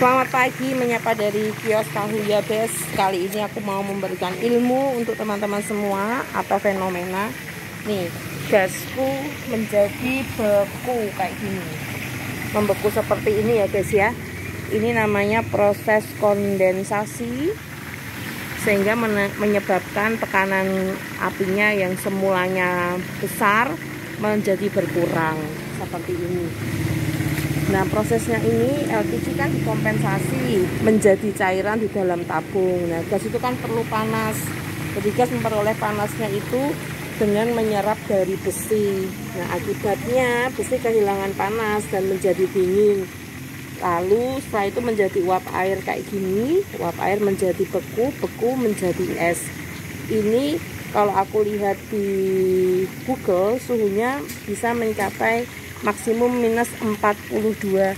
Selamat pagi, menyapa dari kios tahu ya guys. Kali ini aku mau memberikan ilmu untuk teman-teman semua atau fenomena. Nih, gasku menjadi beku kayak gini. Membeku seperti ini ya guys ya. Ini namanya proses kondensasi, sehingga menyebabkan tekanan apinya yang semulanya besar menjadi berkurang seperti ini. Nah, prosesnya ini LPG kan dikompensasi menjadi cairan di dalam tabung. Nah, gas itu kan perlu panas. Jadi gas memperoleh panasnya itu dengan menyerap dari besi. Nah, akibatnya besi kehilangan panas dan menjadi dingin. Lalu setelah itu menjadi uap air kayak gini. Uap air menjadi beku, beku menjadi es. Ini kalau aku lihat di Google, suhunya bisa mencapai maksimum minus 42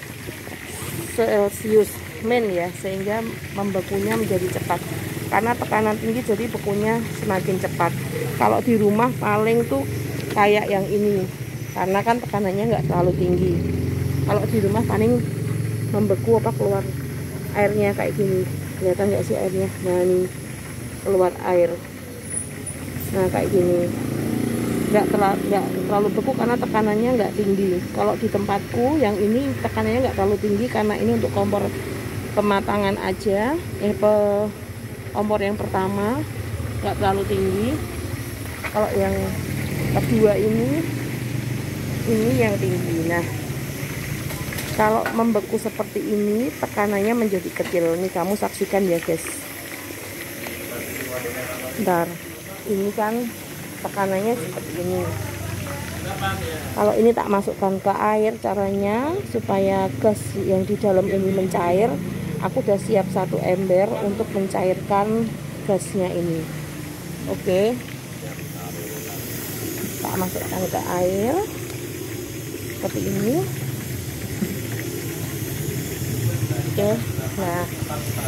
Celcius ya, sehingga membekunya menjadi cepat. Karena tekanan tinggi jadi bekunya semakin cepat. Kalau di rumah paling tuh kayak yang ini, karena kan tekanannya nggak terlalu tinggi. Kalau di rumah paling membeku keluar airnya kayak gini. Kelihatan nggak sih airnya? Nah, ini keluar air. Nah, kayak gini. Nggak terlalu beku karena tekanannya nggak tinggi. Kalau di tempatku yang ini tekanannya nggak terlalu tinggi karena ini untuk kompor pematangan aja. Kompor yang pertama nggak terlalu tinggi. Kalau yang kedua ini yang tinggi. Nah, kalau membeku seperti ini tekanannya menjadi kecil. Ini kamu saksikan ya guys. Bentar, ini kan tekanannya seperti ini. Kalau ini tak masukkan ke air, caranya supaya gas yang di dalam ini mencair, aku udah siap satu ember untuk mencairkan gasnya ini. Oke, tak masukkan ke air seperti ini. Oke, nah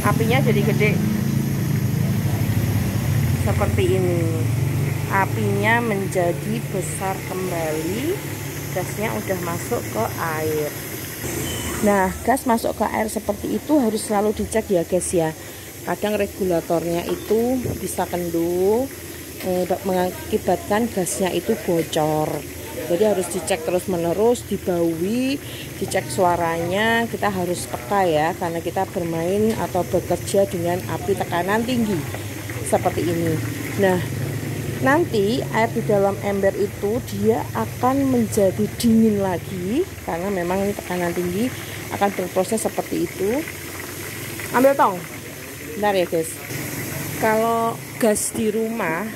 apinya jadi gede seperti ini. Apinya menjadi besar kembali, gasnya udah masuk ke air. Nah, gas masuk ke air seperti itu harus selalu dicek ya guys ya. Kadang regulatornya itu bisa kendur, mengakibatkan gasnya itu bocor. Jadi harus dicek terus menerus, dibaui, dicek suaranya. Kita harus peka ya, karena kita bermain atau bekerja dengan api tekanan tinggi seperti ini. Nah, nanti air di dalam ember itu dia akan menjadi dingin lagi karena memang ini tekanan tinggi, akan berproses seperti itu. Ambil tong. Bentar ya guys. Kalau gas di rumah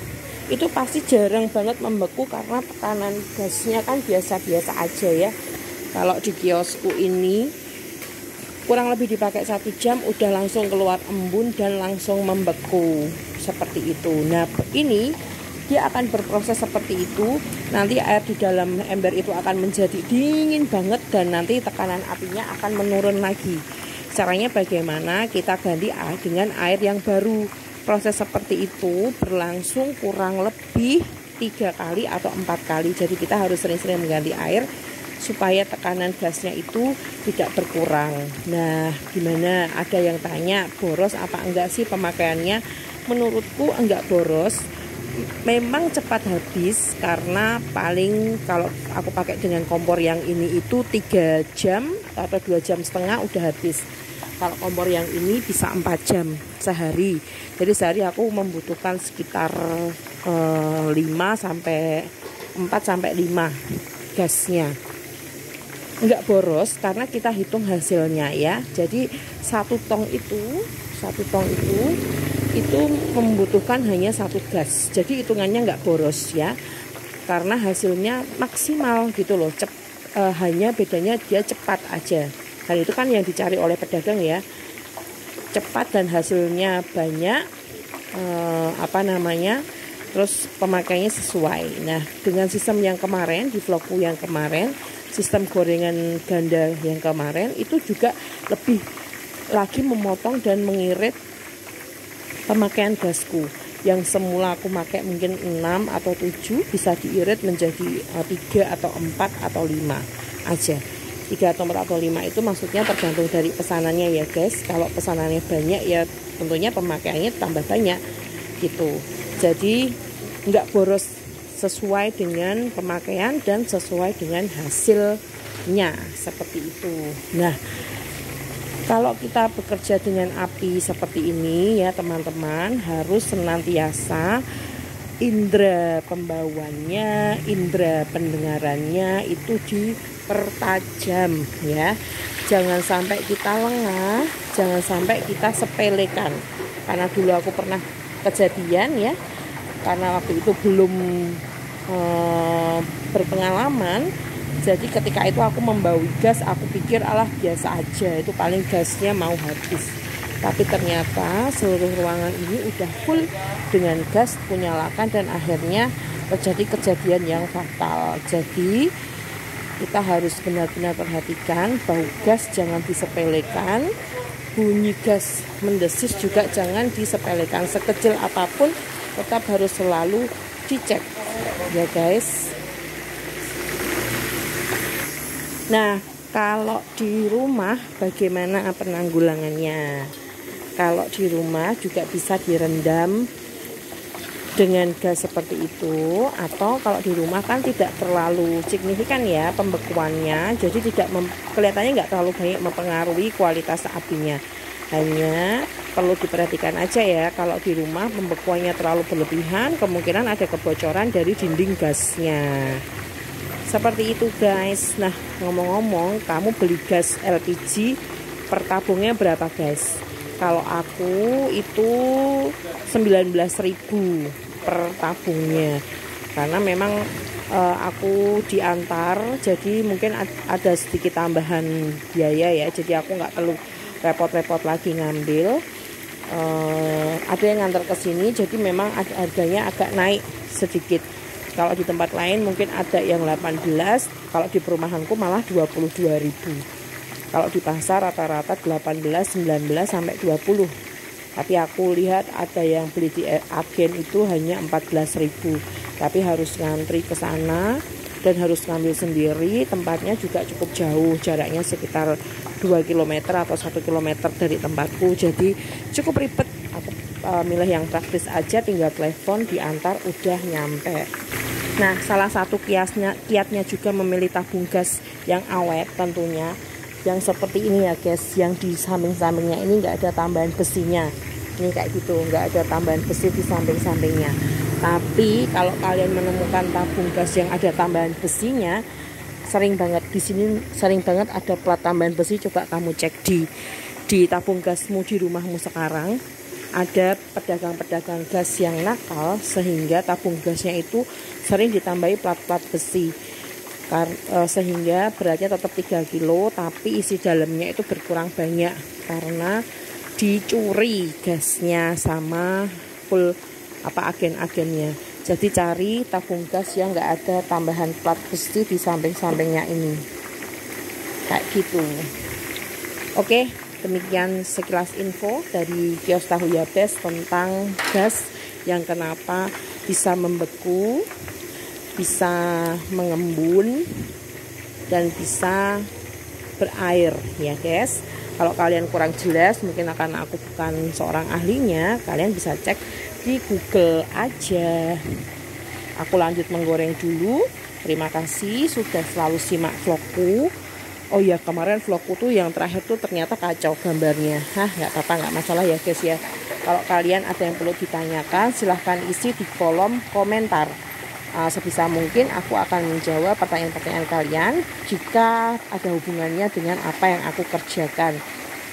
itu pasti jarang banget membeku karena tekanan gasnya kan biasa-biasa aja ya. Kalau di kiosku ini kurang lebih dipakai 1 jam udah langsung keluar embun dan langsung membeku seperti itu. Nah, ini dia akan berproses seperti itu. Nanti air di dalam ember itu akan menjadi dingin banget dan nanti tekanan apinya akan menurun lagi. Caranya bagaimana? Kita ganti dengan air yang baru. Proses seperti itu berlangsung kurang lebih 3 kali atau 4 kali. Jadi kita harus sering-sering mengganti air supaya tekanan gasnya itu tidak berkurang. Nah, gimana? Ada yang tanya boros apa enggak sih pemakaiannya? Menurutku enggak boros. Memang cepat habis karena paling kalau aku pakai dengan kompor yang ini itu 3 jam atau 2,5 jam udah habis. Kalau kompor yang ini bisa 4 jam sehari. Jadi sehari aku membutuhkan sekitar 4 sampai 5 gasnya. Enggak boros karena kita hitung hasilnya ya. Jadi satu tong itu membutuhkan hanya 1 gas. Jadi hitungannya nggak boros ya, karena hasilnya maksimal gitu loh. Hanya bedanya dia cepat aja. Dan itu kan yang dicari oleh pedagang ya, cepat dan hasilnya banyak. Terus pemakaiannya sesuai. Nah, dengan sistem yang kemarin di vlogku yang kemarin, sistem gorengan ganda yang kemarin itu juga lebih lagi memotong dan mengirit pemakaian gasku. Yang semula aku pakai mungkin 6 atau 7 bisa diirit menjadi 3 atau 4 atau 5 aja. 3 atau 4 atau 5 itu maksudnya tergantung dari pesanannya ya guys. Kalau pesanannya banyak ya tentunya pemakaiannya tambah banyak gitu. Jadi nggak boros, sesuai dengan pemakaian dan sesuai dengan hasilnya seperti itu. Nah, kalau kita bekerja dengan api seperti ini ya teman-teman, harus senantiasa indera pembawanya, indera pendengarannya itu dipertajam ya. Jangan sampai kita lengah, jangan sampai kita sepelekan. Karena dulu aku pernah kejadian ya, karena waktu itu belum berpengalaman. Jadi ketika itu aku membawi gas, aku pikir alah biasa aja, itu paling gasnya mau habis. Tapi ternyata seluruh ruangan ini udah full dengan gas aku nyalakan dan akhirnya terjadi kejadian yang fatal. Jadi kita harus benar-benar perhatikan bau gas jangan disepelekan, bunyi gas mendesis juga jangan disepelekan. Sekecil apapun tetap harus selalu dicek ya guys. Nah, kalau di rumah bagaimana penanggulangannya? Kalau di rumah juga bisa direndam dengan gas seperti itu, atau kalau di rumah kan tidak terlalu signifikan ya pembekuannya, jadi tidak kelihatannya nggak terlalu banyak mempengaruhi kualitas apinya. Hanya perlu diperhatikan aja ya, kalau di rumah pembekuannya terlalu berlebihan, kemungkinan ada kebocoran dari dinding gasnya. Seperti itu guys. Nah, ngomong-ngomong, kamu beli gas LPG per tabungnya berapa guys? Kalau aku itu 19.000 per tabungnya. Karena memang aku diantar, jadi mungkin ada sedikit tambahan biaya ya. Jadi aku nggak perlu repot-repot lagi ngambil. Ada yang ngantar ke sini, jadi memang harganya agak naik sedikit. Kalau di tempat lain mungkin ada yang 18, kalau di perumahanku malah 22.000. Kalau di pasar rata-rata 18, 19 sampai 20. Tapi aku lihat ada yang beli di agen itu hanya 14.000. Tapi harus ngantri ke sana dan harus ngambil sendiri. Tempatnya juga cukup jauh, jaraknya sekitar 2 km atau 1 km dari tempatku. Jadi cukup ribet. Aku milih yang praktis aja, tinggal telepon, diantar, udah nyampe. Nah, salah satu kiatnya juga memilih tabung gas yang awet tentunya. Yang seperti ini ya guys, yang di samping-sampingnya ini nggak ada tambahan besinya. Ini kayak gitu, nggak ada tambahan besi di samping-sampingnya. Tapi kalau kalian menemukan tabung gas yang ada tambahan besinya, sering banget di sini, sering banget ada plat tambahan besi. Coba kamu cek di tabung gasmu di rumahmu sekarang. Ada pedagang-pedagang gas yang nakal sehingga tabung gasnya itu sering ditambahi plat-plat besi. Sehingga beratnya tetap 3 kilo tapi isi dalamnya itu berkurang banyak karena dicuri gasnya sama full agen-agennya. Jadi cari tabung gas yang enggak ada tambahan plat besi di samping-sampingnya ini kayak gitu. Oke, demikian sekilas info dari Kios Tahu Yabes tentang gas yang kenapa bisa membeku, bisa mengembun, dan bisa berair ya guys. Kalau kalian kurang jelas, mungkin karena aku bukan seorang ahlinya, kalian bisa cek di Google aja. Aku lanjut menggoreng dulu. Terima kasih sudah selalu simak vlogku. Oh ya, kemarin vlogku tuh yang terakhir tuh ternyata kacau gambarnya. Nggak apa-apa, nggak masalah ya guys ya. Kalau kalian ada yang perlu ditanyakan, silahkan isi di kolom komentar. Sebisa mungkin aku akan menjawab pertanyaan-pertanyaan kalian jika ada hubungannya dengan apa yang aku kerjakan.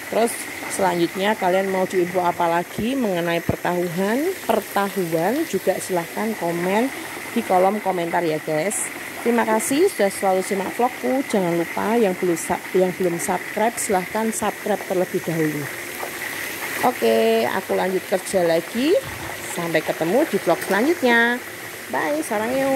Terus selanjutnya kalian mau diinfo apa lagi mengenai pertahuan juga silahkan komen di kolom komentar ya guys. Terima kasih sudah selalu simak vlogku. Jangan lupa yang belum subscribe silahkan subscribe terlebih dahulu. Oke, aku lanjut kerja lagi. Sampai ketemu di vlog selanjutnya. Bye, sarangyo.